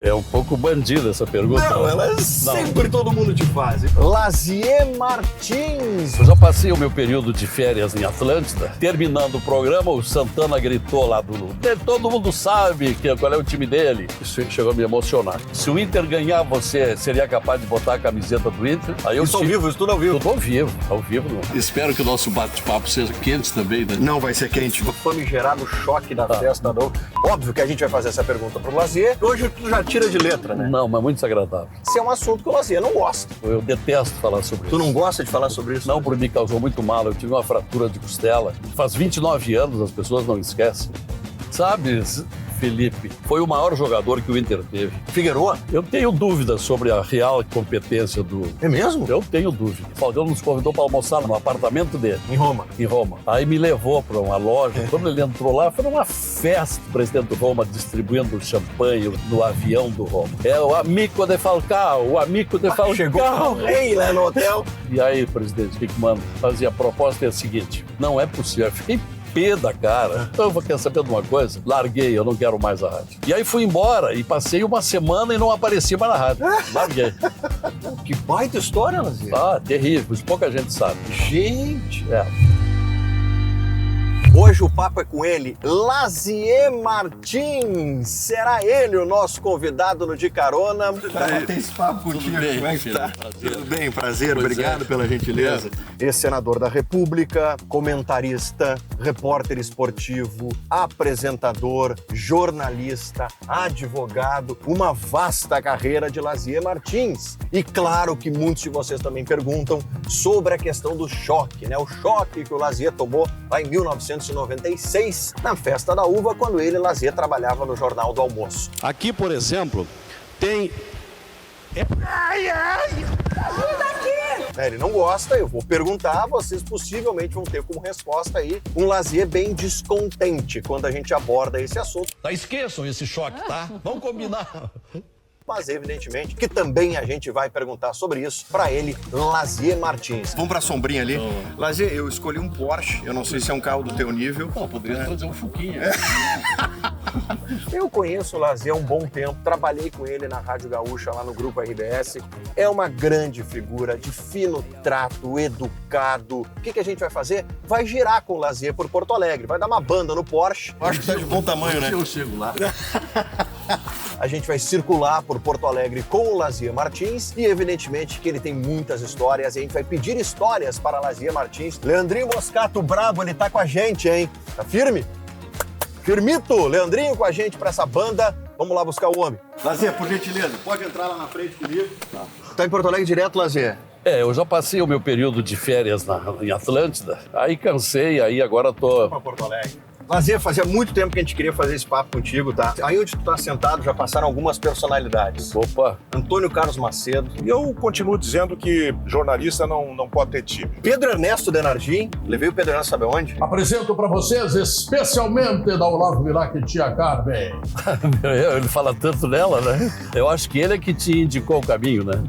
É um pouco bandida essa pergunta. Não, ela sempre todo mundo te faz. Lazier Martins. Eu já passei o meu período de férias em Atlântida. Terminando o programa, o Santana gritou lá do... Todo mundo sabe qual é o time dele. Isso chegou a me emocionar. Se o Inter ganhar, você seria capaz de botar a camiseta do Inter? Aí eu Isso ao vivo, isso tudo ao vivo. Tudo ao vivo. Não. Espero que o nosso bate-papo seja quente também, né? Não vai ser quente. O famigerado choque da festa do... Óbvio que a gente vai fazer essa pergunta pro Lazier. Hoje tu já tira de letra, né? Não, mas muito desagradável. Esse é um assunto que o Lazier não gosta. Eu detesto falar sobre isso. Tu não gosta de falar sobre isso? Não, porque me causou muito mal. Eu tive uma fratura de costela. Faz 29 anos, as pessoas não esquecem. Sabe, Felipe, foi o maior jogador que o Inter teve. Figueroa? Eu tenho dúvidas sobre a real competência do... É mesmo? Eu tenho dúvida. O Falcão nos convidou para almoçar no apartamento dele. Em Roma? Em Roma. Aí me levou para uma loja. Quando ele entrou lá, foi uma festa. O presidente do Roma distribuindo champanhe no avião do Roma. É o amigo de Falcão, o amigo de Falcão. Chegou o rei lá no hotel. E aí, presidente, o que manda? Fazia a proposta é a seguinte, não é possível, eu fiquei pé da cara. Então eu vou querer saber de uma coisa? Larguei, eu não quero mais a rádio. E aí fui embora e passei uma semana e não apareci mais na rádio. Larguei. Que baita história, Lazier. Ah, terrível, isso pouca gente sabe. Gente. É. Hoje o papo é com ele, Lazier Martins. Será ele o nosso convidado no De Carona? Pra bater esse papo contigo, como é que tá? Tudo bem, prazer, obrigado pela gentileza. Ex-senador da República, comentarista, repórter esportivo, apresentador, jornalista, advogado, uma vasta carreira de Lazier Martins. E claro que muitos de vocês também perguntam sobre a questão do choque, né? O choque que o Lazier tomou lá em 1996, na Festa da Uva, quando ele, Lazier, trabalhava no Jornal do Almoço. Aqui, por exemplo, tem... Ele não gosta, eu vou perguntar, vocês possivelmente vão ter como resposta aí um Lazier bem descontente quando a gente aborda esse assunto. Tá, esqueçam esse choque, tá? Vamos combinar. Mas, evidentemente, que também a gente vai perguntar sobre isso para ele, Lazier Martins. Vamos pra sombrinha ali. Lazier, eu escolhi um Porsche, eu não sei se é um carro do teu nível. Não, poderia trazer um Fuquinha. Eu conheço o Lazier há um bom tempo, trabalhei com ele na Rádio Gaúcha, lá no Grupo RBS. É uma grande figura, de fino trato, educado. O que a gente vai fazer? Vai girar com o Lazier por Porto Alegre, vai dar uma banda no Porsche. Acho que tá de bom tamanho, né? Eu chego lá. A gente vai circular por Porto Alegre com o Lazier Martins e, evidentemente, que ele tem muitas histórias e a gente vai pedir histórias para Lazier Martins. Leandrinho Moscato Brabo, ele tá com a gente, hein? Tá firme? Firmito! Leandrinho com a gente para essa banda. Vamos lá buscar o homem. Lazier, por gentileza, pode entrar lá na frente comigo? Tá em Porto Alegre direto, Lazier? É, eu já passei o meu período de férias em Atlântida. Aí cansei, aí agora tô... Para Porto Alegre. Lazier, fazia muito tempo que a gente queria fazer esse papo contigo, tá? Aí onde tu tá sentado já passaram algumas personalidades. Opa! Antônio Carlos Macedo. E eu continuo dizendo que jornalista não pode ter time. Pedro Ernesto Denardim. Levei o Pedro Ernesto, sabe onde? Apresento para vocês, especialmente da Olavo Bilac e Tia Carmen. Ele fala tanto nela, né? Eu acho que ele é que te indicou o caminho, né?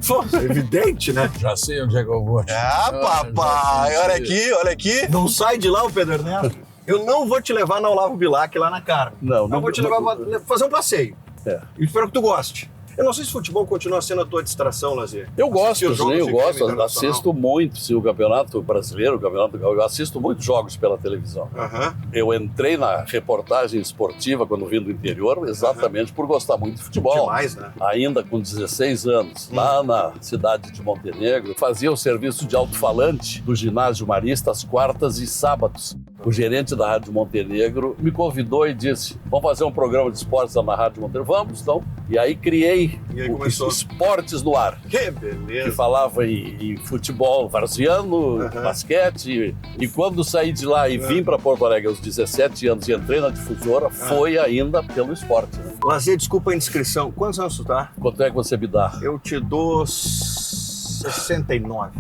Evidente, né? Já sei onde é que eu vou. Ah, papai! Olha aqui, olha aqui. Não sai de lá o Pedro Ernesto. Eu não vou te levar na Olavo Bilac lá na Carmen. Não vou te levar pra fazer um passeio. É. E espero que tu goste. Eu não sei se futebol continua sendo a tua distração, Lazier. Eu gosto, Assistir os jogos eu de gosto, Grêmio Internacional. assisto muito se o Campeonato Brasileiro, eu assisto muitos jogos pela televisão. Aham. Eu entrei na reportagem esportiva quando vim do interior exatamente por gostar muito de futebol. Demais, né? Ainda com 16 anos, lá na cidade de Montenegro, fazia o serviço de alto-falante do ginásio Marista às quartas e sábados. O gerente da Rádio Montenegro me convidou e disse, vamos fazer um programa de esportes na Rádio Montenegro? Vamos, então. E aí criei E aí o começou. Esportes no Ar, Que que beleza. falava em futebol varziano, basquete. E quando saí de lá e vim para Porto Alegre aos 17 anos e entrei na difusora, foi ainda pelo esporte. Né? Lazier, desculpa a indiscrição. Quantos anos tu tá? Quanto é que você me dá? Eu te dou 69.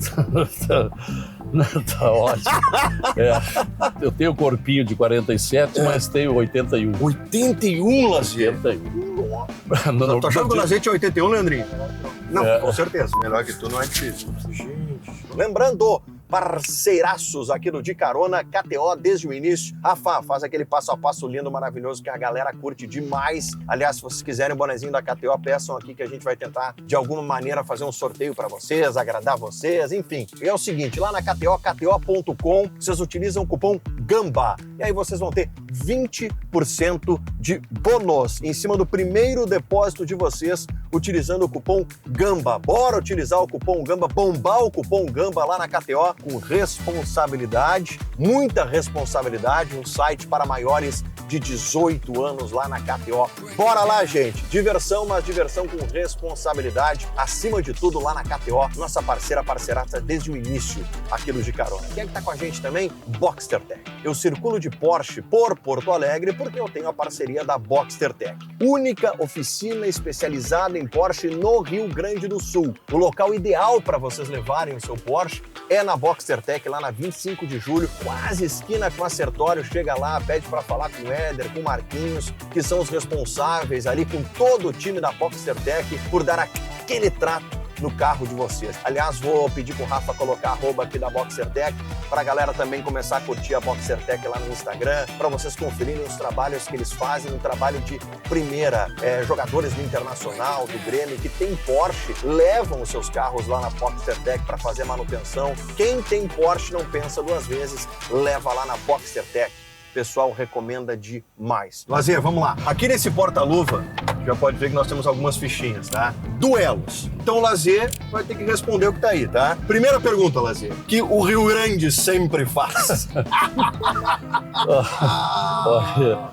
Tá ótimo. Eu tenho corpinho de 47, mas tenho 81. 81, Lazier? 81. Não, tô achando que o Lazier tinha 81, Leandrinho? Não, É. com certeza. Melhor que tu não é difícil. Gente. Lembrando, parceiraços aqui do De Carona, KTO desde o início. Rafa, faz aquele passo a passo lindo, maravilhoso que a galera curte demais. Aliás, se vocês quiserem o bonezinho da KTO, peçam aqui que a gente vai tentar de alguma maneira fazer um sorteio para vocês, agradar vocês, enfim. E é o seguinte, lá na KTO, kto.com, vocês utilizam o cupom GAMBA e aí vocês vão ter 20% de bônus em cima do primeiro depósito de vocês utilizando o cupom GAMBA. Bora utilizar o cupom GAMBA, bombar o cupom GAMBA lá na KTO com responsabilidade, muita responsabilidade, um site para maiores de 18 anos lá na KTO. Bora lá, gente! Diversão, mas diversão com responsabilidade. Acima de tudo, lá na KTO, nossa parceiraça desde o início aqui no De Carona. Quem é que tá com a gente também? Boxster Tech. Eu circulo de Porsche por Porto Alegre porque eu tenho a parceria da Boxster Tech. Única oficina especializada em Porsche no Rio Grande do Sul. O local ideal para vocês levarem o seu Porsche é na Boxster Tech, lá na 25 de julho, quase esquina com a Sertório. Chega lá, pede para falar com o Éder, com o Marquinhos, que são os responsáveis ali com todo o time da Boxster Tech por dar aquele trato no carro de vocês. Aliás, vou pedir pro Rafa colocar @ aqui da Boxster Tech para a galera também começar a curtir a Boxster Tech lá no Instagram, para vocês conferirem os trabalhos que eles fazem, um trabalho de primeira. Jogadores do Internacional, do Grêmio, que tem Porsche, levam os seus carros lá na Boxster Tech para fazer manutenção. Quem tem Porsche não pensa duas vezes, leva lá na Boxster Tech. O pessoal recomenda demais. Lazer, vamos lá. Aqui nesse porta-luva, já pode ver que nós temos algumas fichinhas, tá? Duelos. Então o Lazer vai ter que responder o que tá aí, tá? Primeira pergunta, Lazer, que o Rio Grande sempre faz.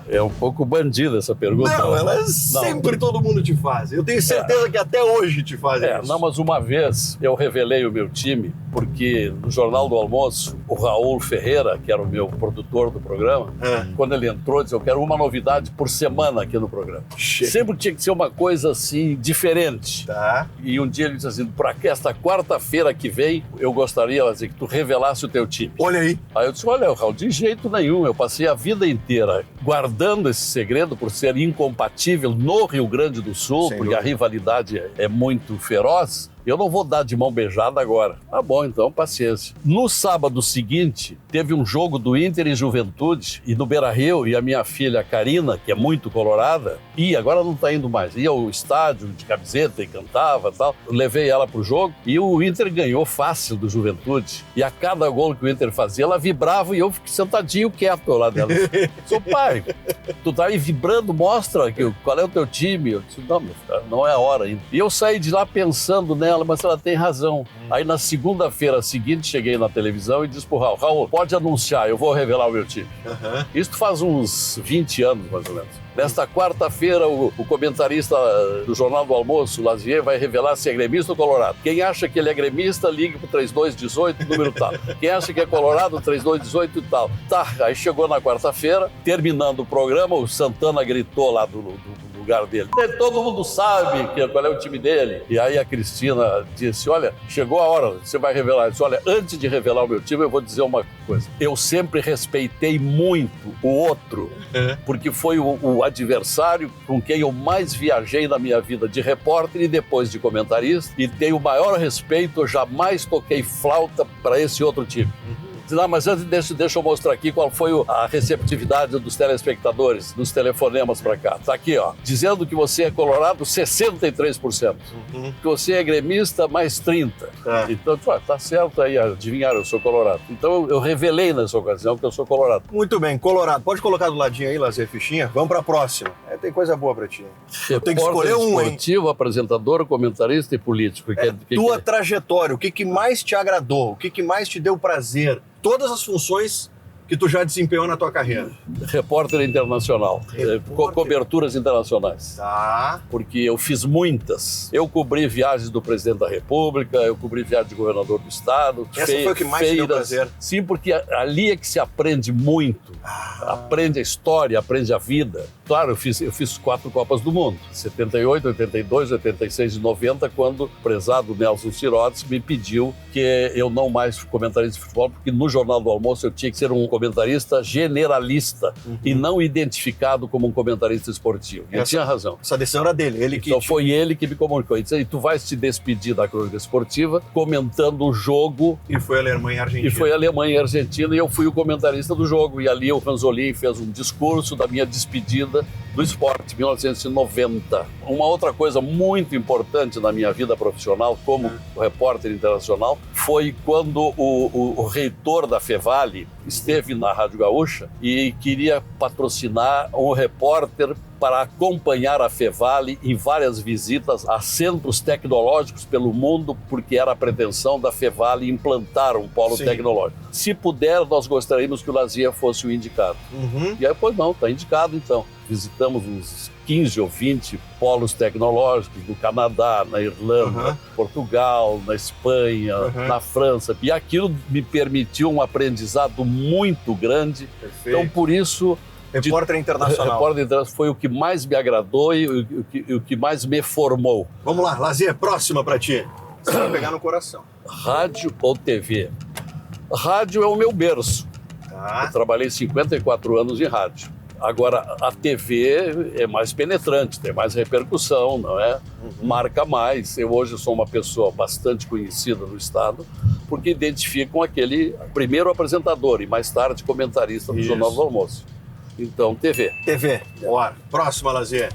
É um pouco bandida essa pergunta. Não, ela sempre todo mundo te faz. Eu tenho certeza que até hoje te fazem isso. Não, mas uma vez eu revelei o meu time, porque no Jornal do Almoço, o Raul Ferreira, que era o meu produtor do programa, quando ele entrou, disse: eu quero uma novidade por semana aqui no programa. Sempre tinha que ser uma coisa assim, diferente. Tá. E um dia ele disse assim: para esta quarta-feira que vem, eu gostaria, que tu revelasse o teu time. Olha aí. Aí eu disse: olha, Raul, de jeito nenhum. Eu passei a vida inteira guardando esse segredo por ser incompatível no Rio Grande do Sul, porque a rivalidade é muito feroz. Eu não vou dar de mão beijada agora. Tá bom, então, paciência. No sábado seguinte, teve um jogo do Inter e Juventude, e no Beira-Rio, e a minha filha Karina, que é muito colorada, agora não tá indo mais, ia ao estádio de camiseta e cantava e tal. Eu levei ela pro jogo e o Inter ganhou fácil do Juventude. E a cada gol que o Inter fazia, ela vibrava e eu fiquei sentadinho quieto lá dela. Seu pai, tu tá aí vibrando, mostra qual é o teu time. Eu disse: não, meu filho, não é a hora ainda. E eu saí de lá pensando nela, mas ela tem razão. Aí na segunda-feira seguinte, cheguei na televisão e disse pro Raul: Raul, pode anunciar, eu vou revelar o meu time. Isso faz uns 20 anos, mais ou menos. Nesta quarta-feira, o comentarista do Jornal do Almoço, Lazier, vai revelar se é gremista ou colorado. Quem acha que ele é gremista, ligue pro 3218, número tal. Quem acha que é colorado, 3218 e tal. Tá, aí chegou na quarta-feira, terminando o programa, o Santana gritou lá do lugar dele: todo mundo sabe qual é o time dele. E aí a Cristina disse: olha, chegou a hora, você vai revelar. Eu disse: olha, antes de revelar o meu time, eu vou dizer uma coisa. Eu sempre respeitei muito o outro, porque foi o adversário com quem eu mais viajei na minha vida de repórter e depois de comentarista, e tenho o maior respeito, eu jamais toquei flauta para esse outro time. Não, mas antes deixa eu mostrar aqui qual foi a receptividade dos telespectadores, dos telefonemas para cá. Tá aqui, ó. Dizendo que você é colorado, 63%. Que você é gremista, mais 30%. Então, tá certo aí, adivinharam, eu sou colorado. Então, eu revelei nessa ocasião que eu sou colorado. Muito bem, colorado. Pode colocar do ladinho aí, Lazer, fichinha. Vamos pra próxima. Tem coisa boa pra ti. Eu tenho que escolher um, hein? Esportivo, apresentador, comentarista e político. Tua trajetória, o que mais te agradou? O que mais te deu prazer? Todas as funções que tu já desempenhou na tua carreira. Repórter internacional. Coberturas internacionais. Tá. Porque eu fiz muitas. Eu cobri viagens do presidente da República, eu cobri viagem de governador do estado. Essa foi o que mais te deu prazer? Sim, porque ali é que se aprende muito. Aprende a história, aprende a vida. Claro, eu fiz 4 Copas do Mundo. 78, 82, 86 e 90, quando o prezado Nelson Sirotes me pediu que eu não mais comentarista de futebol, porque no Jornal do Almoço eu tinha que ser um comentarista generalista e não identificado como um comentarista esportivo. Ele tinha razão. Essa decisão era dele, ele que... Então foi ele que me comunicou. Ele disse, tu vais te despedir da crônica esportiva comentando o jogo. E foi Alemanha e Argentina. E foi Alemanha e Argentina, e eu fui o comentarista do jogo. E ali o Ranzolin fez um discurso da minha despedida do esporte, 1990. Uma outra coisa muito importante na minha vida profissional como repórter internacional foi quando o reitor da Fevale esteve na Rádio Gaúcha e queria patrocinar um repórter para acompanhar a Fevale em várias visitas a centros tecnológicos pelo mundo, porque era a pretensão da Fevale implantar um polo tecnológico. Se puder, nós gostaríamos que o Lazier fosse o indicado. E aí, pois não, está indicado então. Visitamos uns 15 ou 20 polos tecnológicos do Canadá, na Irlanda, Portugal, na Espanha, na França. E aquilo me permitiu um aprendizado muito grande. Perfeito. Então, por isso... Repórter internacional. Repórter internacional foi o que mais me agradou e o que mais me formou. Vamos lá, Lazier, próxima para ti. Você vai pegar no coração. Rádio ou TV? Rádio é o meu berço. Eu trabalhei 54 anos em rádio. Agora, a TV é mais penetrante, tem mais repercussão, não é? Marca mais. Eu hoje sou uma pessoa bastante conhecida no estado, porque identificam aquele primeiro apresentador e mais tarde comentarista do Jornal do Almoço. Então, TV. TV, bora. Próxima, Lazier.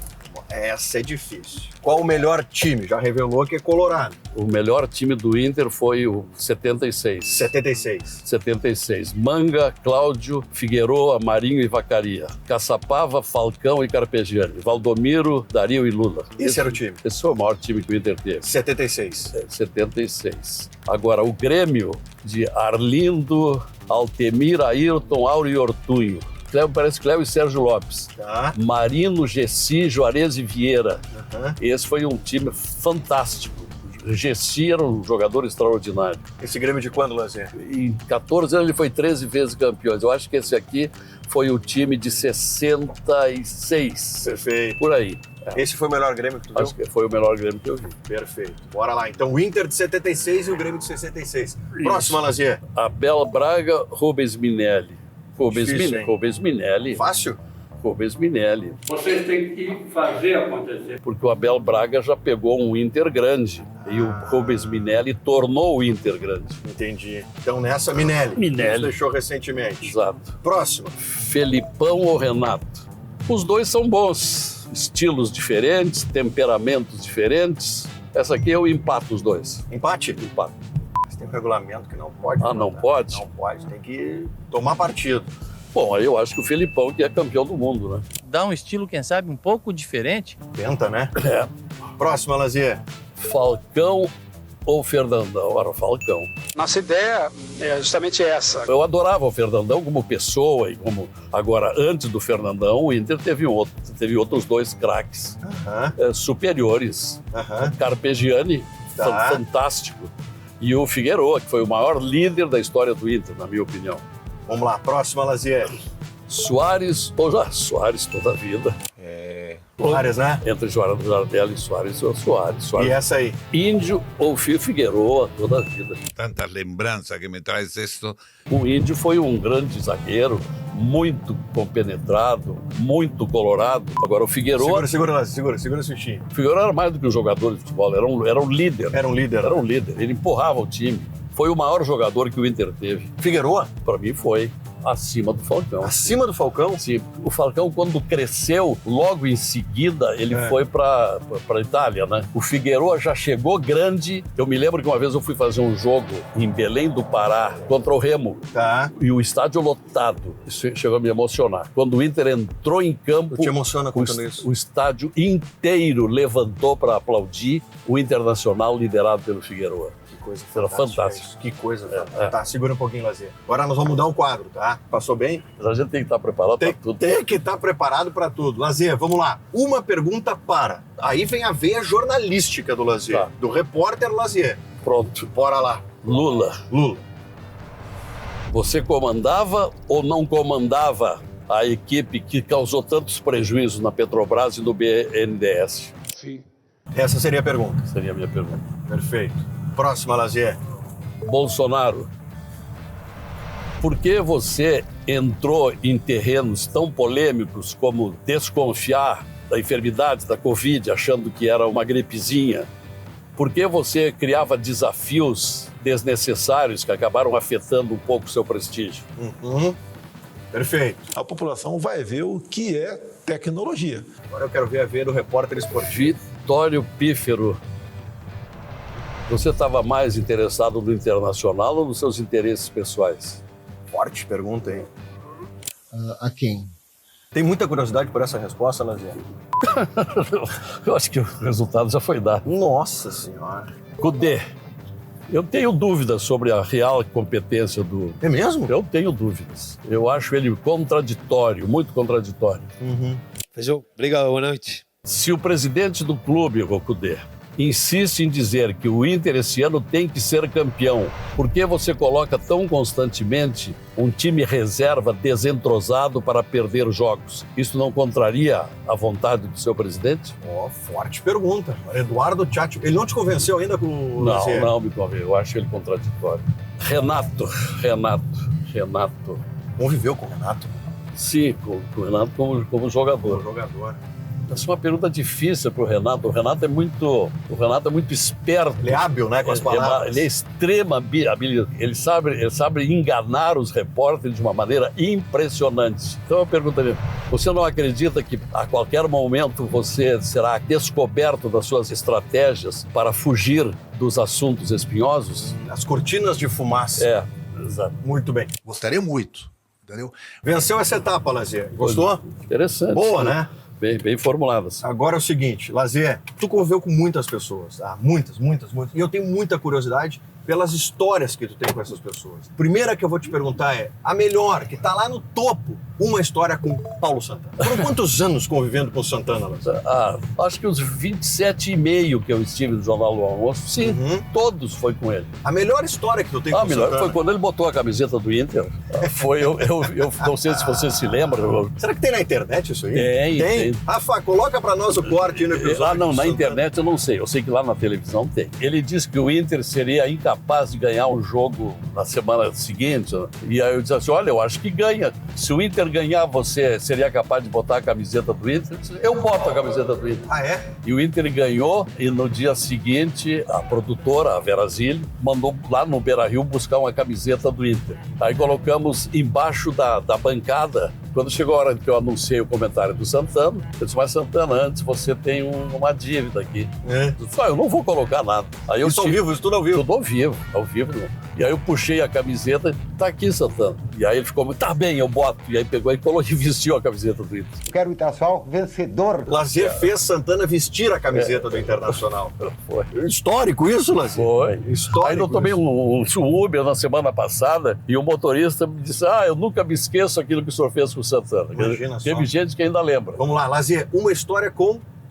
Essa é difícil. Qual o melhor time? Já revelou que é Colorado. O melhor time do Inter foi o 76. 76. 76. Manga, Cláudio, Figueroa, Marinho e Vacaria. Caçapava, Falcão e Carpegiani. Valdomiro, Dario e Lula. Esse era o time. Esse foi o maior time que o Inter teve. 76. 76. Agora, o Grêmio de Arlindo, Altemir, Ayrton, Áureo e Ortunho. Parece Cléo e Sérgio Lopes. Marino, Gessi, Juarez e Vieira. Esse foi um time fantástico. Gessi era um jogador extraordinário. Esse Grêmio de quando, Lazier? Em 14 anos ele foi 13 vezes campeão. Eu acho que esse aqui foi o time de 66. Perfeito. Por aí. Esse foi o melhor Grêmio que tu viu? Acho que foi o melhor Grêmio que eu vi. Perfeito. Bora lá. Então, o Inter de 76 e o Grêmio de 66. Próxima, Lazier. Abel Braga, Rubens Minelli. Rubens Minelli. Fácil? Rubens Minelli. Vocês têm que fazer acontecer. Porque o Abel Braga já pegou um Inter grande. E o Rubens Minelli tornou o Inter grande. Entendi. Então, nessa, Minelli. Minelli. Nos deixou recentemente. Exato. Próximo. Felipão ou Renato? Os dois são bons. Estilos diferentes, temperamentos diferentes. Essa aqui eu empato os dois. Empate? Empato. Tem um regulamento que não pode. Não pode? Não pode, tem que tomar partido. Bom, aí eu acho que o Felipão que é campeão do mundo, né? Dá um estilo, quem sabe, um pouco diferente. Tenta, né? Próxima, Lazier. Falcão ou Fernandão? Era o Falcão. Nossa ideia é justamente essa. Eu adorava o Fernandão como pessoa e como... Agora, antes do Fernandão, o Inter teve outros dois craques superiores. Carpegiani, fantástico. E o Figueroa, que foi o maior líder da história do Inter, na minha opinião. Vamos lá, próxima, Lazier. Soares ou Soares toda a vida. Soares, né? Entre Jardel e Soares. E essa aí? Índio ou Figueroa toda a vida. Tanta lembrança que me traz isso. O Índio foi um grande zagueiro, muito compenetrado, muito colorado. Agora o Figueroa... Segura esse bichinho. O Figueroa era mais do que um jogador de futebol, era um líder. Era um líder. Ele empurrava o time. Foi o maior jogador que o Inter teve. Figueroa? Para mim foi. Acima do Falcão. Acima do Falcão? Sim. O Falcão, quando cresceu, logo em seguida, ele foi para a Itália, né? O Figueroa já chegou grande. Eu me lembro que uma vez eu fui fazer um jogo em Belém do Pará contra o Remo. E o estádio lotado. Isso chegou a me emocionar. Quando o Inter entrou em campo... Te emociona contando isso. O estádio inteiro levantou para aplaudir o Internacional liderado pelo Figueroa. Coisa era fantástico. Que coisa. Tá, segura um pouquinho, Lazier. Agora nós vamos mudar o quadro, tá? Passou bem? A gente tem que estar preparado para tudo. Tem que estar preparado para tudo. Lazier, vamos lá. Uma pergunta para. Aí vem a veia jornalística do Lazier. Tá. Do repórter Lazier. Pronto. Bora lá. Lula. Você comandava ou não comandava a equipe que causou tantos prejuízos na Petrobras e no BNDES? Sim. Essa seria a pergunta. Seria a minha pergunta. Perfeito. Próxima, Lazier. Bolsonaro. Por que você entrou em terrenos tão polêmicos como desconfiar da enfermidade da Covid, achando que era uma gripezinha? Por que você criava desafios desnecessários que acabaram afetando um pouco o seu prestígio? Perfeito. A população vai ver o que é tecnologia. Agora eu quero ver a veia do repórter esportivo. Vitório Pífero. Você estava mais interessado no internacional ou nos seus interesses pessoais? Forte pergunta, hein? A quem? Tem muita curiosidade por essa resposta, Lazier? Eu acho que o resultado já foi dado. Nossa Senhora. Cudê. Eu tenho dúvidas sobre a real competência do... É mesmo? Eu tenho dúvidas. Eu acho ele contraditório, muito contraditório. Fechou. Obrigado, boa noite. Se o presidente do clube, o Cudê, insiste em dizer que o Inter esse ano tem que ser campeão, por que você coloca tão constantemente um time reserva desentrosado para perder jogos? Isso não contraria a vontade do seu presidente? Forte pergunta. Eduardo Tchatcho. Ele não te convenceu ainda com o Lazier? Não me convenceu. Eu acho ele contraditório. Renato. Conviveu com o Renato? Sim, com o Renato como jogador. Essa é uma pergunta difícil para o Renato. O Renato é muito esperto. Ele é hábil, né, com as palavras. Ele é extrema habilidade. Ele sabe enganar os repórteres de uma maneira impressionante. Então eu perguntaria, você não acredita que a qualquer momento você será descoberto das suas estratégias para fugir dos assuntos espinhosos? As cortinas de fumaça. Exato. Muito bem. Gostaria muito, entendeu? Venceu essa etapa, Lazier. Gostou? Interessante. Boa, né? Bem formuladas. Agora é o seguinte, Lazier, tu conviveu com muitas pessoas, tá? Muitas. E eu tenho muita curiosidade pelas histórias que tu tem com essas pessoas. Primeira que eu vou te perguntar é, a melhor, que tá lá no topo, uma história com Paulo Santana. Por quantos anos convivendo com o Santana, Lazier? Acho que uns 27,5 que eu estive no Jornal do Almoço, sim, todos foi com ele. A melhor história que tu tem com o Santana? Foi quando ele botou a camiseta do Inter. Eu não sei se você se lembra. Será que tem na internet isso aí? Tem. Rafa, coloca pra nós o corte aí no episódio. Não, na internet eu não sei. Eu sei que lá na televisão tem. Ele disse que o Inter seria incapaz de ganhar um jogo na semana seguinte. E aí eu disse assim, olha, eu acho que ganha. Se o Inter ganhar, você seria capaz de botar a camiseta do Inter? Eu boto a camiseta do Inter. Ah, é? E o Inter ganhou e no dia seguinte a produtora, a Verazilli, mandou lá no Beira-Rio buscar uma camiseta do Inter. Aí colocamos embaixo da bancada. Quando chegou a hora que eu anunciei o comentário do Santana, eu disse, mas Santana, antes você tem uma dívida aqui. Eu disse, eu não vou colocar nada. Aí isso tudo ao vivo? Tudo ao vivo. E aí eu puxei a camiseta, tá aqui, Santana. E aí ele ficou, tá bem, eu boto. E aí pegou e colocou e vestiu a camiseta do Inter. Quero o Internacional vencedor. Lazier fez Santana vestir a camiseta do Internacional. Foi. Histórico isso, Lazier? Foi. Histórico. Aí eu tomei um Uber na semana passada e o motorista me disse, eu nunca me esqueço aquilo que o senhor fez com o Santana. Imagina Teve só. gente que ainda lembra. Vamos lá, Lazier, uma história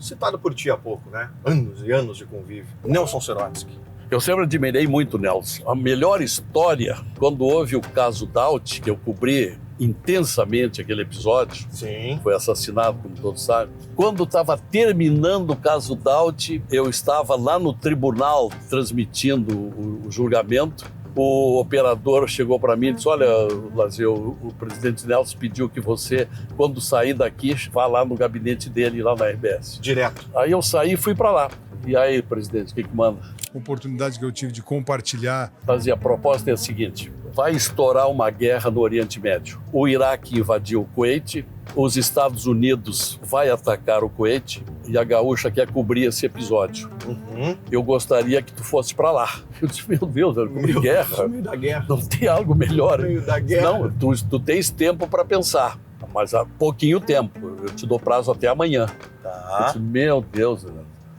citado por ti há pouco, né? Anos e anos de convívio. Nelson Serotsky. Eu sempre admirei muito o Nelson. A melhor história, quando houve o caso Daut, que eu cobri intensamente aquele episódio, Sim. Foi assassinado, como todos sabem. Quando estava terminando o caso Daut, eu estava lá no tribunal transmitindo o julgamento. O operador chegou para mim e disse, olha, Lazier, o presidente Nelson pediu que você, quando sair daqui, vá lá no gabinete dele, lá na RBS. Direto. Aí eu saí e fui para lá. E aí, presidente, o que manda? Oportunidade que eu tive de compartilhar. A proposta é a seguinte, vai estourar uma guerra no Oriente Médio. O Iraque invadiu o Kuwait, os Estados Unidos vai atacar o Kuwait e a Gaúcha quer cobrir esse episódio. Eu gostaria que tu fosse para lá. Eu disse, meu Deus, eu cobri guerra. No meio da guerra. Não tem algo melhor. No meio da guerra. Não, tu tens tempo para pensar, mas há pouquinho tempo. Eu te dou prazo até amanhã. Tá. Eu disse, meu Deus,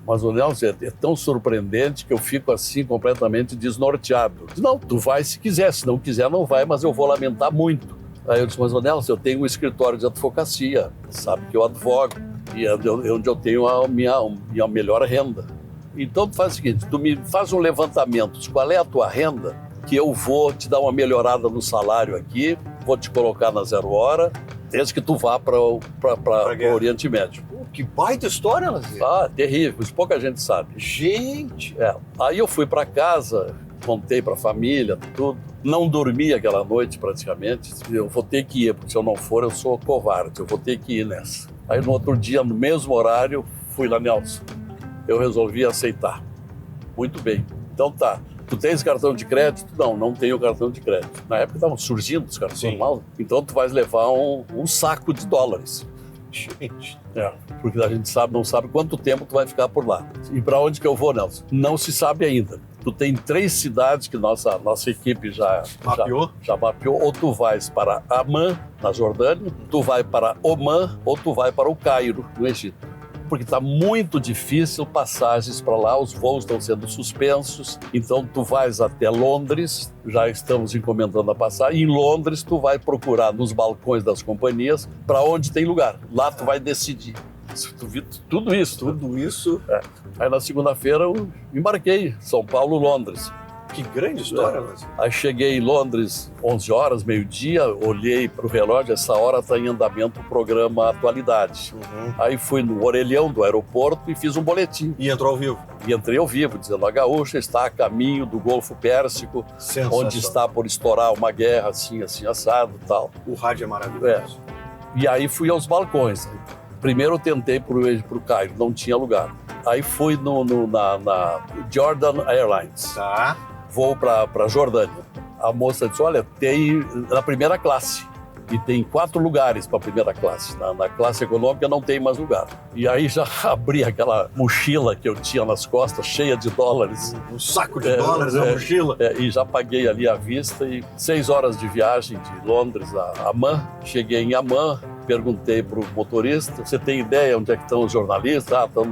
mas o Nelson é tão surpreendente que eu fico assim completamente desnorteado. Eu disse, não, tu vai se quiser, se não quiser não vai, mas eu vou lamentar muito. Aí eu disse, mas o Nelson, eu tenho um escritório de advocacia, sabe que eu advogo, e é onde eu tenho a minha melhor renda. Então tu faz o seguinte, tu me faz um levantamento de qual é a tua renda, que eu vou te dar uma melhorada no salário aqui, vou te colocar na 0 hora, desde que tu vá para o Oriente Médio. Que baita história, Lazier. Terrível, isso pouca gente sabe. Gente! Aí eu fui para casa, contei para a família, tudo. Não dormi aquela noite praticamente. Eu vou ter que ir, porque se eu não for, eu sou covarde. Eu vou ter que ir nessa. Aí no outro dia, no mesmo horário, fui lá, Nelson. Eu resolvi aceitar. Muito bem. Então tá. Tu tens cartão de crédito? Não, não tenho cartão de crédito. Na época estavam surgindo os cartões mal. Então tu vais levar um saco de dólares. Gente. Porque a gente não sabe quanto tempo tu vai ficar por lá. E para onde que eu vou, Nelson? Não se sabe ainda. Tu tem 3 cidades que nossa equipe já mapeou. Ou tu vais para Amman, na Jordânia, tu vai para Omã, ou tu vai para o Cairo, no Egito. Porque está muito difícil passagens para lá, os voos estão sendo suspensos. Então tu vais até Londres, já estamos encomendando a passagem. Em Londres tu vai procurar nos balcões das companhias para onde tem lugar. Lá tu vai decidir. Tu viu tudo isso. Tudo isso. Aí na segunda-feira eu embarquei, São Paulo, Londres. Que grande história, Lázaro. Aí cheguei em Londres, 11 horas, meio-dia, olhei para o relógio, essa hora está em andamento o programa Atualidade. Aí fui no orelhão do aeroporto e fiz um boletim. E entrou ao vivo? E entrei ao vivo, dizendo: a Gaúcha está a caminho do Golfo Pérsico, onde está por estourar uma guerra assim, assado e tal. O rádio é maravilhoso. E aí fui aos balcões. Primeiro eu tentei para o Cairo, não tinha lugar. Aí fui na Jordan Airlines. Tá. Vou para Jordânia. A moça disse: olha, tem na primeira classe. E tem 4 lugares para a primeira classe. Na classe econômica não tem mais lugar. E aí já abri aquela mochila que eu tinha nas costas, cheia de dólares. Um saco de dólares na mochila? E já paguei ali à vista. E 6 horas de viagem de Londres a Amman. Cheguei em Amman, perguntei para o motorista: você tem ideia onde é que estão os jornalistas? Estão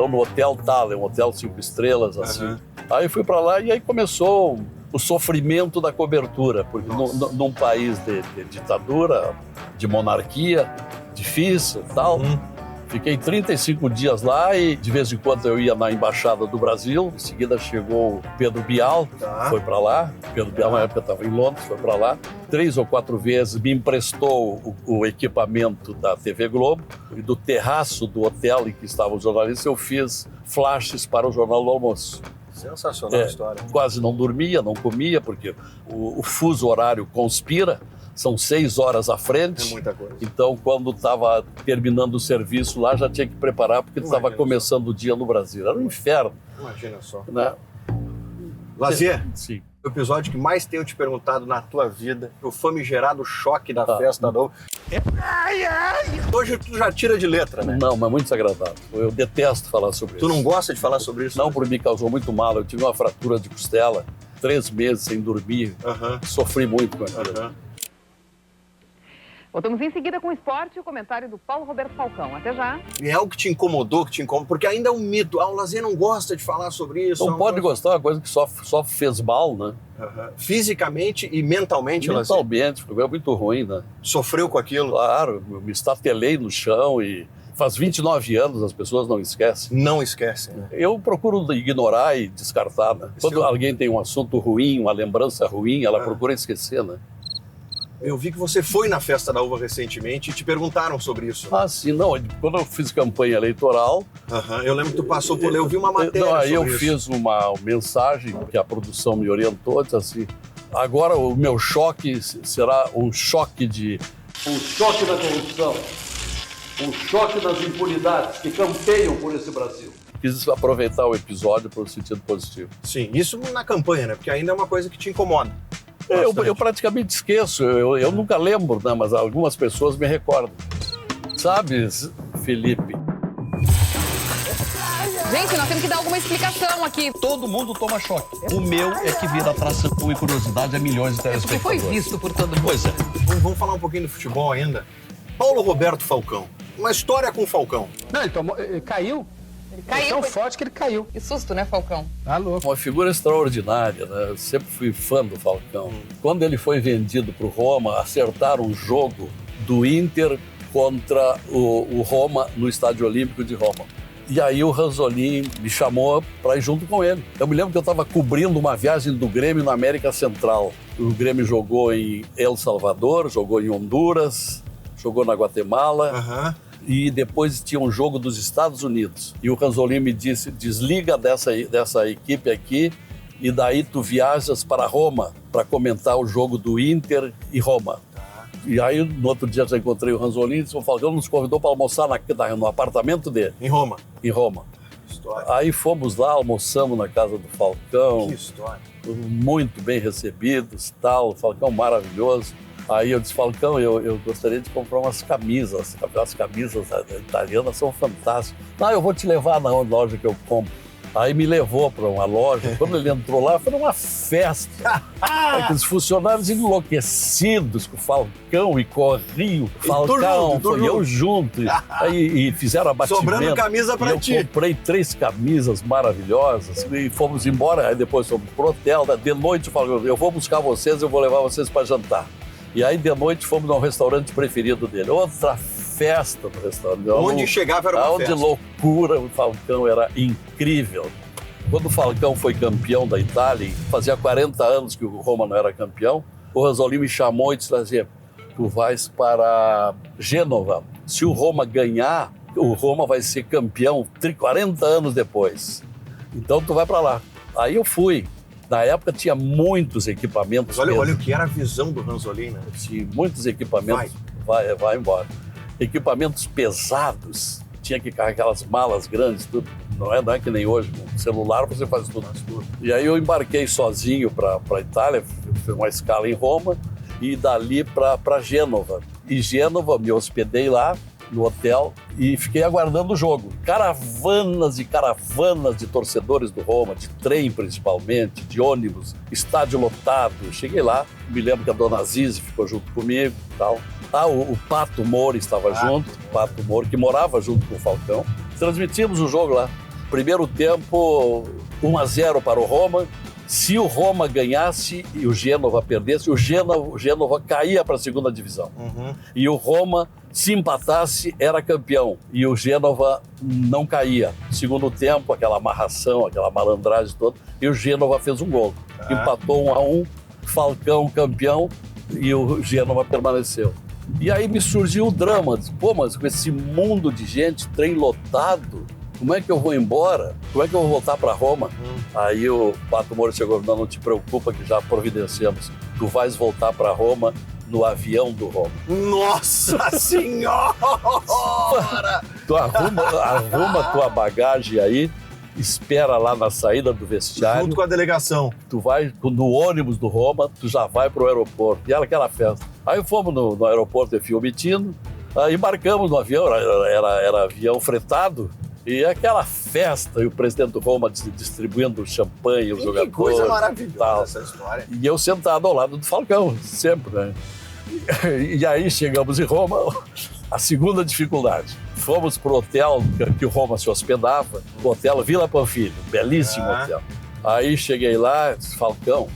no hotel tal, é um hotel 5 estrelas, assim. Aí fui para lá e aí começou o sofrimento da cobertura, porque num país de ditadura, de monarquia, difícil e tal. Fiquei 35 dias lá e de vez em quando eu ia na Embaixada do Brasil. Em seguida chegou o Pedro Bial, foi para lá. Pedro Bial na época estava em Londres, foi para lá. 3 ou 4 vezes me emprestou o equipamento da TV Globo e do terraço do hotel em que estavam os jornalistas eu fiz flashes para o Jornal do Almoço. Sensacional a história. Quase não dormia, não comia, porque o fuso horário conspira. São 6 horas à frente. É muita coisa. Então, quando estava terminando o serviço lá, já tinha que preparar, porque estava começando o dia no Brasil. Era um inferno. Imagina só. Né? Lazier, sim. O episódio que mais tenho te perguntado na tua vida, o famigerado choque da festa da Uva. Hoje tu já tira de letra, né? Não, mas muito desagradável. Eu detesto falar sobre isso. Tu não gosta de falar sobre isso? Não, porque me causou muito mal. Eu tive uma fratura de costela, 3 meses sem dormir. Sofri muito com aquilo. Voltamos em seguida com o esporte e o comentário do Paulo Roberto Falcão. Até já. E é algo que te incomodou, porque ainda é um mito. O Lazier não gosta de falar sobre isso. Não pode gostar, é uma coisa que só fez mal, né? Fisicamente e mentalmente, Lazier? Mentalmente, porque é muito ruim, né? Sofreu com aquilo? Claro, eu me estatelei no chão e faz 29 anos, as pessoas não esquecem. Não esquecem, né? Eu procuro ignorar e descartar, né? Quando alguém tem um assunto ruim, uma lembrança ruim, ela procura esquecer, né? Eu vi que você foi na Festa da Uva recentemente e te perguntaram sobre isso. Ah, sim, não. Quando eu fiz campanha eleitoral... Eu lembro que tu passou por lá, eu vi uma matéria sobre aí eu isso. fiz uma mensagem que a produção me orientou, disse assim: agora o meu choque será um choque um choque da corrupção, um choque das impunidades que campeiam por esse Brasil. Quis aproveitar o episódio para o sentido positivo. Sim, isso na campanha, né? Porque ainda é uma coisa que te incomoda. Eu praticamente esqueço, eu nunca lembro, né? Mas algumas pessoas me recordam. Sabes, Felipe? Gente, nós temos que dar alguma explicação aqui. Todo mundo toma choque. O meu é que vira atração e curiosidade a milhões de telespectadores. Foi visto por todo mundo. Pois é. Vamos falar um pouquinho do futebol ainda. Paulo Roberto Falcão. Uma história com o Falcão. Não, ele caiu. Ele caiu. Tão forte que ele caiu. Que susto, né, Falcão? Tá louco. Uma figura extraordinária, né? Eu sempre fui fã do Falcão. Quando ele foi vendido para o Roma, acertaram um jogo do Inter contra o Roma no Estádio Olímpico de Roma. E aí o Ranzolin me chamou para ir junto com ele. Eu me lembro que eu estava cobrindo uma viagem do Grêmio na América Central. O Grêmio jogou em El Salvador, jogou em Honduras, jogou na Guatemala. E depois tinha um jogo dos Estados Unidos. E o Ranzolin me disse: desliga dessa equipe aqui E daí tu viajas para Roma para comentar o jogo do Inter e Roma. E aí, no outro dia, já encontrei o Ranzolin e o Falcão nos convidou para almoçar no apartamento dele. Em Roma? Em Roma. História. Aí fomos lá, almoçamos na casa do Falcão. Que história. Muito bem recebidos, tal. O Falcão maravilhoso. Aí eu disse, Falcão, eu gostaria de comprar umas camisas. As camisas italianas são fantásticas. Não, eu vou te levar na loja que eu compro. Aí me levou para uma loja. Quando ele entrou lá, foi uma festa. Aqueles funcionários enlouquecidos com o Falcão e corriam. Falcão, foi eu junto. Aí e fizeram abatimento. Sobrando camisa para ti. Eu comprei 3 camisas maravilhosas e fomos embora. Aí depois fomos pro hotel. De noite, eu vou buscar vocês, eu vou levar vocês para jantar. E aí de noite fomos no restaurante preferido dele. Outra festa no restaurante. Onde chegava era uma festa. De loucura, o Falcão era incrível. Quando o Falcão foi campeão da Itália, fazia 40 anos que o Roma não era campeão, o Ranzolin me chamou e disse assim, tu vais para Gênova. Se o Roma ganhar, o Roma vai ser campeão 40 anos depois. Então tu vai para lá. Aí eu fui. Na época tinha muitos equipamentos. Mas olha o que era a visão do Ranzolin, né? Tinha muitos equipamentos. Vai embora. Equipamentos pesados. Tinha que carregar aquelas malas grandes, tudo. Não é que nem hoje. Com celular você faz tudo. E aí eu embarquei sozinho para a Itália, fiz uma escala em Roma e dali para Gênova. E Gênova, me hospedei lá no hotel e fiquei aguardando o jogo. Caravanas e caravanas de torcedores do Roma, de trem principalmente, de ônibus, estádio lotado. Cheguei lá, me lembro que a dona Zizi ficou junto comigo e tal. O Pato Moura estava junto, o Pato Moura, que morava junto com o Falcão. Transmitimos o jogo lá. Primeiro tempo, 1-0 para o Roma. Se o Roma ganhasse e o Gênova perdesse, o Gênova caía para a segunda divisão. E o Roma, se empatasse, era campeão. E o Gênova não caía. Segundo tempo, aquela amarração, aquela malandragem toda, e o Gênova fez um gol. Empatou 1-1, Falcão campeão e o Gênova permaneceu. E aí me surgiu o drama. Pô, mas com esse mundo de gente, trem lotado, como é que eu vou embora? Como é que eu vou voltar para Roma? Aí o Pato Moura chegou, não te preocupa que já providenciamos. Tu vais voltar para Roma no avião do Roma. Nossa Senhora! Tu arruma tua bagagem aí, espera lá na saída do vestiário. Junto com a delegação. Tu vai no ônibus do Roma, tu já vai pro aeroporto. E era aquela festa. Aí fomos no aeroporto de Fiumicino, embarcamos no avião, era avião fretado. E aquela festa, e o presidente do Roma distribuindo champanhe, os jogadores. Que coisa maravilhosa essa história. E eu sentado ao lado do Falcão, sempre, né? E aí chegamos em Roma, a segunda dificuldade. Fomos pro hotel que o Roma se hospedava, o hotel Vila Panfilho, belíssimo hotel. Aí cheguei lá, disse, Falcão,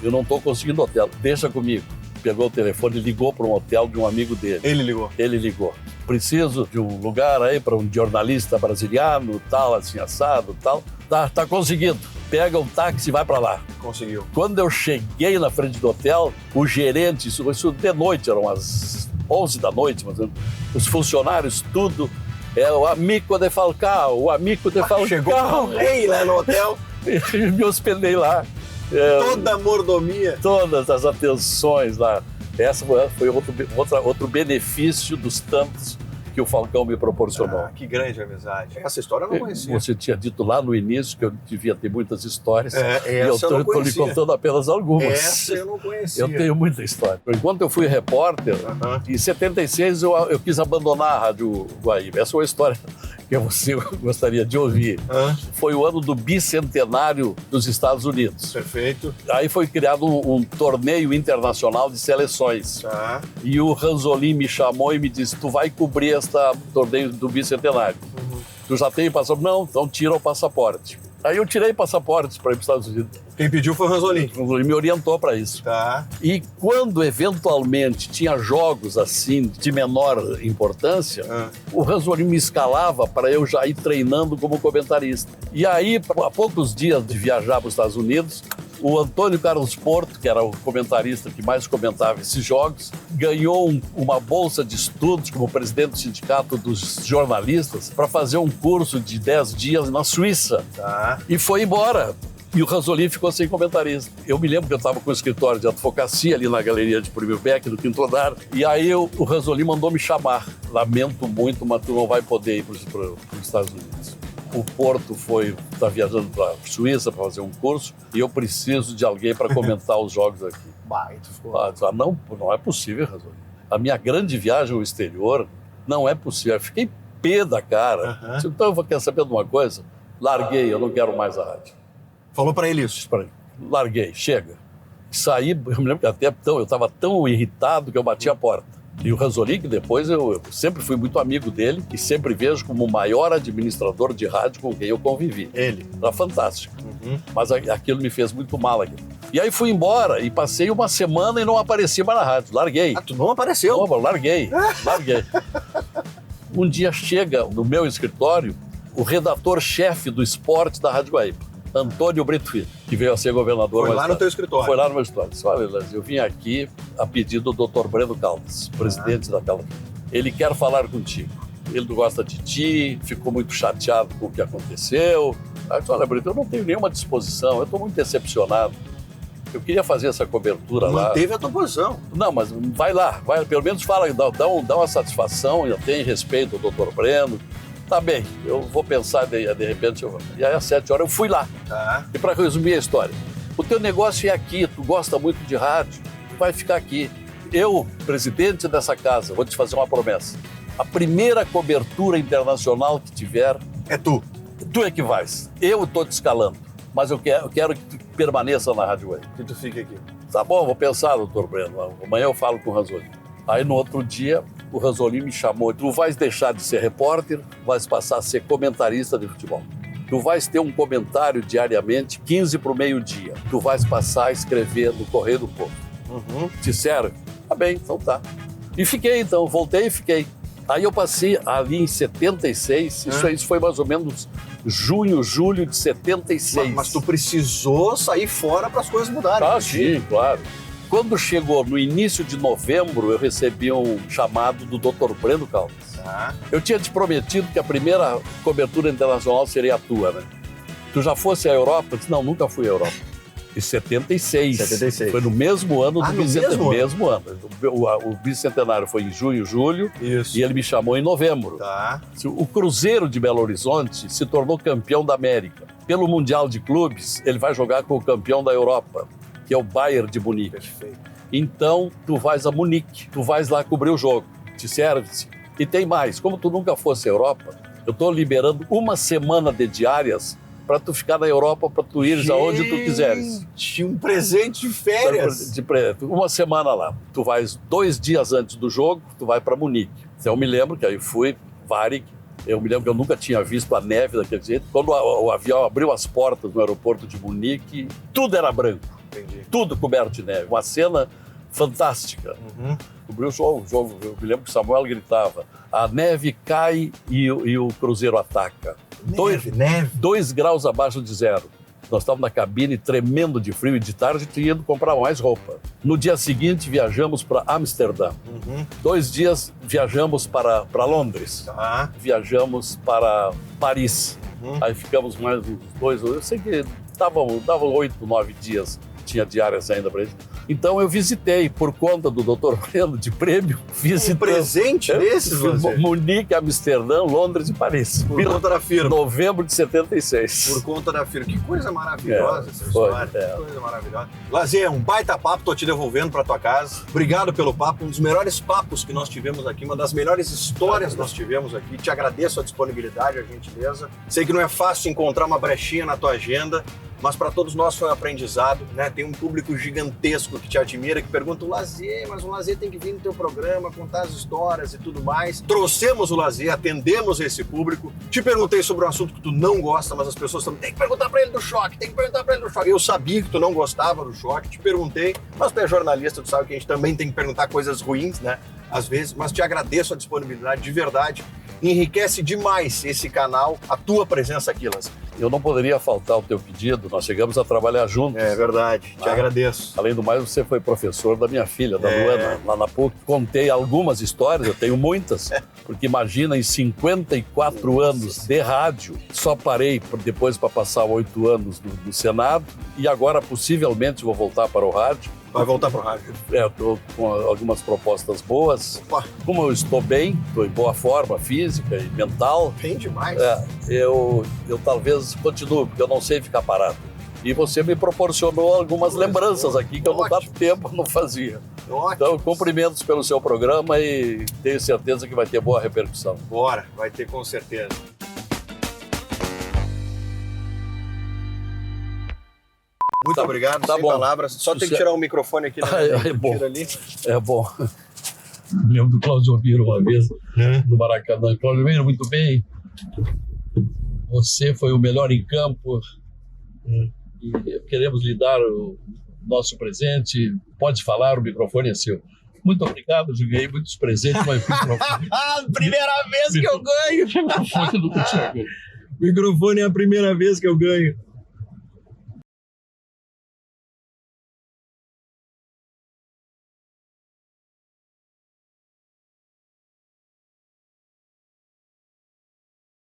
eu não estou conseguindo hotel, deixa comigo. Pegou o telefone e ligou para um hotel de um amigo dele. Ele ligou? Ele ligou. Preciso de um lugar aí para um jornalista brasiliano, tal, assim, assado, tal. Tá conseguindo. Pega um táxi e vai para lá. Conseguiu. Quando eu cheguei na frente do hotel, o gerente, isso de noite, eram as 11 da noite, mas os funcionários, tudo, o amigo de Falcão, o amigo de Falcão. Chegou o rei lá no hotel. E me hospedei lá. Toda a mordomia. Todas as atenções lá. Essa foi outro benefício dos tantos que o Falcão me proporcionou. Que grande amizade. Essa história eu não conhecia. Você tinha dito lá no início que eu devia ter muitas histórias. E eu estou lhe contando apenas algumas. Essa eu não conhecia. Eu tenho muita história. Enquanto eu fui repórter, em 76 eu quis abandonar a Rádio Guaíba. Essa é uma história que você gostaria de ouvir. Foi o ano do bicentenário dos Estados Unidos. Perfeito. Aí foi criado um torneio internacional de seleções. E o Ranzolin me chamou e me disse, tu vai cobrir esse torneio do bicentenário. Tu já tem passaporte? Não, então tira o passaporte. Aí eu tirei passaportes para ir para os Estados Unidos. Quem pediu foi o Ranzolin. O Ranzolin me orientou para isso. E quando eventualmente tinha jogos assim de menor importância, o Ranzolin me escalava para eu já ir treinando como comentarista. E aí, há poucos dias de viajar para os Estados Unidos, o Antônio Carlos Porto, que era o comentarista que mais comentava esses jogos, ganhou uma bolsa de estudos como presidente do Sindicato dos Jornalistas para fazer um curso de 10 dias na Suíça. E foi embora. E o Ranzolin ficou sem comentarista. Eu me lembro que eu estava com o escritório de advocacia ali na galeria de Primeiro-Beck, no quinto andar, e aí o Ranzolin mandou me chamar. Lamento muito, mas tu não vai poder ir para os Estados Unidos. O Porto está viajando para a Suíça para fazer um curso e eu preciso de alguém para comentar os jogos aqui. Não é possível, Ranzolin. A minha grande viagem ao exterior não é possível. Eu fiquei pé da cara. Então eu quero saber de uma coisa? Larguei, eu não quero mais a rádio. Falou para ele isso? Larguei, chega. Saí, eu me lembro que até então eu estava tão irritado que eu bati a porta. E o Ranzolin, que depois eu sempre fui muito amigo dele e sempre vejo como o maior administrador de rádio com quem eu convivi. Ele. Era fantástico. Mas aquilo me fez muito mal. E aí fui embora e passei uma semana e não apareci mais na rádio. Larguei. Tu não apareceu? Não, larguei. Um dia chega no meu escritório o redator-chefe do esporte da Rádio Guaíba, Antônio Brito Filho, que veio a ser governador. Foi lá no teu escritório? Foi lá no meu escritório. Disse, olha, eu vim aqui a pedido do Dr. Breno Caldas, presidente da Caldas. Ele quer falar contigo. Ele não gosta de ti, ficou muito chateado com o que aconteceu. Aí eu disse, olha, Brito, eu não tenho nenhuma disposição, eu estou muito decepcionado. Eu queria fazer essa cobertura lá. Manteve a tua posição. Não, mas vai lá, pelo menos fala, dá uma satisfação, eu tenho respeito ao Dr. Breno. Tá bem, eu vou pensar, de repente eu vou. E aí às 7 horas eu fui lá. E para resumir a história, o teu negócio é aqui, tu gosta muito de rádio, tu vai ficar aqui. Eu, presidente dessa casa, vou te fazer uma promessa. A primeira cobertura internacional que tiver... É tu. Tu é que vais. Eu estou te escalando, mas eu quero que tu permaneça na Rádio Web. Que tu fique aqui. Tá bom, vou pensar, doutor Breno. Amanhã eu falo com o Ranzolin. Aí no outro dia... O Ranzolin me chamou, tu vais deixar de ser repórter, vais passar a ser comentarista de futebol. Tu vais ter um comentário diariamente, 15 para o meio-dia. Tu vais passar a escrever no Correio do Povo. Te serve? Tá bem, então tá. E fiquei então, voltei e fiquei. Aí eu passei ali em 76, isso foi mais ou menos junho, julho de 76. Mas tu precisou sair fora para as coisas mudarem. Ah, sim, claro. Quando chegou no início de novembro, eu recebi um chamado do Dr. Breno Caldas. Eu tinha te prometido que a primeira cobertura internacional seria a tua, né? Tu já fosse à Europa? Eu disse, não, nunca fui à Europa. Em 76. Foi no mesmo ano do bicentenário. Mesmo ano. O bicentenário foi em junho, julho. Isso. E ele me chamou em novembro. O Cruzeiro de Belo Horizonte se tornou campeão da América. Pelo Mundial de Clubes, ele vai jogar com o campeão da Europa, que é o Bayern de Munique. Perfeito. Então, tu vais a Munique, tu vais lá cobrir o jogo, te serve-se. E tem mais, como tu nunca fosse à Europa, eu estou liberando uma semana de diárias para tu ficar na Europa, para tu ires aonde tu quiseres. Um presente de férias. Uma semana lá. Tu vais 2 dias antes do jogo, tu vai para Munique. Então, eu me lembro que aí fui, Varig. Eu me lembro que eu nunca tinha visto a neve daquele jeito. Quando o avião abriu as portas no aeroporto de Munique, tudo era branco. Entendi. Tudo coberto de neve. Uma cena fantástica. Cobriu o jogo. Eu me lembro que o Samuel gritava, a neve cai e o Cruzeiro ataca. Neve. 2 graus abaixo de zero. Nós estávamos na cabine tremendo de frio e de tarde tinha ido comprar mais roupa. No dia seguinte viajamos para Amsterdã. 2 dias viajamos para Londres. Viajamos para Paris. Aí ficamos mais uns 2. Eu sei que davam 8, 9 dias. Tinha diárias ainda para eles. Então eu visitei, por conta do Dr. Breno, de prêmio, visitei. Um presente desses, você? Munique, Amsterdã, Londres e Paris. Por conta da firma. Novembro de 76. Por conta da firma. Que coisa maravilhosa essa história. Que coisa maravilhosa. Lazier, um baita papo, tô te devolvendo pra tua casa. Obrigado pelo papo, um dos melhores papos que nós tivemos aqui, uma das melhores histórias que nós tivemos aqui. Te agradeço a disponibilidade, a gentileza. Sei que não é fácil encontrar uma brechinha na tua agenda, mas para todos nós foi um aprendizado, né? Tem um público gigantesco que te admira, que pergunta o Lazier, mas o Lazier tem que vir no teu programa, contar as histórias e tudo mais. Trouxemos o Lazier, atendemos esse público. Te perguntei sobre um assunto que tu não gosta, mas as pessoas também tem que perguntar para ele do choque, Eu sabia que tu não gostava do choque, te perguntei, mas tu é jornalista, tu sabe que a gente também tem que perguntar coisas ruins, né? Às vezes, mas te agradeço a disponibilidade de verdade. Enriquece demais esse canal, a tua presença aqui, Lazier. eu não poderia faltar ao teu pedido. Nós chegamos a trabalhar juntos. É verdade, te agradeço. Além do mais, você foi professor da minha filha, da Luana, lá na PUC. Contei algumas histórias, eu tenho muitas, porque imagina, em 54 anos de rádio, só parei depois para passar 8 anos no Senado e agora possivelmente vou voltar para o rádio. Vai voltar para o rádio? Estou com algumas propostas boas. Como eu estou bem, estou em boa forma física e mental. Bem demais. Eu talvez continue, porque eu não sei ficar parado. E você me proporcionou algumas lembranças aqui que eu não dava tempo, não fazia. Ótimo. Então, cumprimentos pelo seu programa e tenho certeza que vai ter boa repercussão. Bora, vai ter com certeza. Muito obrigado, sem palavras. Só tem que tirar o microfone aqui, né? É bom. Tira ali. É bom. Me lembro do Cláudio Omiro uma vez, no Maracanã. Cláudio Omiro, muito bem. Você foi o melhor em campo. E queremos lhe dar o nosso presente. Pode falar, o microfone é seu. Muito obrigado, eu ganhei muitos presentes, mas Primeira vez que eu ganho! microfone nunca tinha ganho. Microfone é a primeira vez que eu ganho.